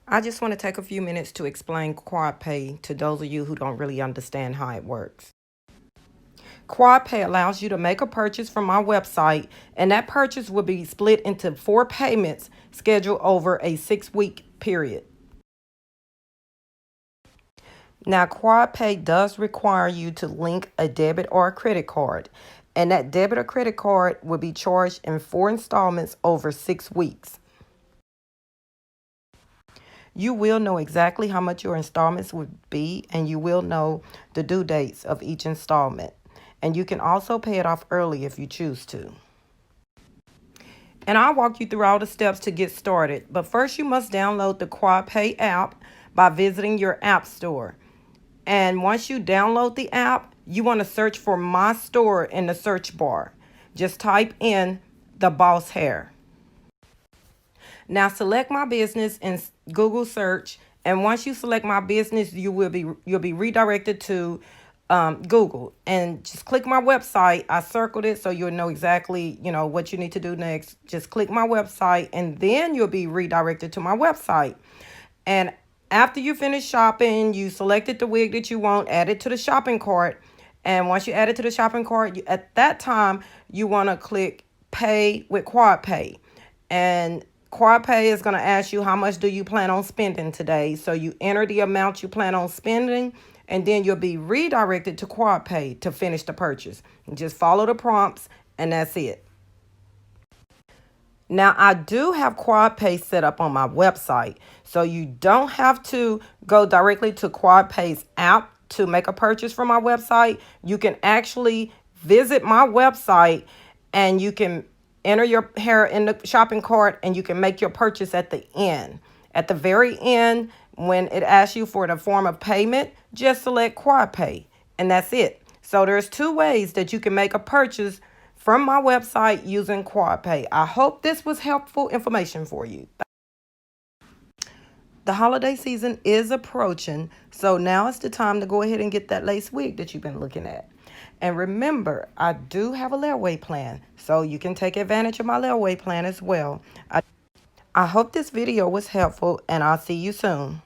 I just want to take a few minutes to explain QuadPay to those of you who don't really understand how it works. QuadPay allows you to make a purchase from my website, and that purchase will be split into 4 payments scheduled over a 6-week period. Now, QuadPay does require you to link a debit or a credit card, and that debit or credit card will be charged in 4 installments over 6 weeks. You will know exactly how much your installments would be, and you will know the due dates of each installment. And you can also pay it off early if you choose to. And I'll walk you through all the steps to get started. But first, you must download the QuadPay app by visiting your app store. And once you download the app, you want to search for My Store in the search bar. Just type in the Boss Hair. Now select my business in Google search, and once you select my business, you'll be redirected to Google, and just click my website. I circled it so you'll know exactly what you need to do next. Just click my website, and then you'll be redirected to my website. And after you finish shopping, you selected the wig that you want, add it to the shopping cart, and once you add it to the shopping cart, at that time you want to click Pay with QuadPay. And QuadPay is going to ask you how much do you plan on spending today. So you enter the amount you plan on spending, and then you'll be redirected to QuadPay to finish the purchase. Just follow the prompts, and that's it. Now, I do have QuadPay set up on my website, so you don't have to go directly to QuadPay's app to make a purchase from my website. You can actually visit my website, and you can enter your hair in the shopping cart, and you can make your purchase at the end. At the very end, when it asks you for the form of payment, just select QuadPay, and that's it. So there's 2 ways that you can make a purchase from my website using QuadPay. I hope this was helpful information for you. The holiday season is approaching, so now it's the time to go ahead and get that lace wig that you've been looking at. And remember, I do have a layaway plan, so you can take advantage of my layaway plan as well. I hope this video was helpful, and I'll see you soon.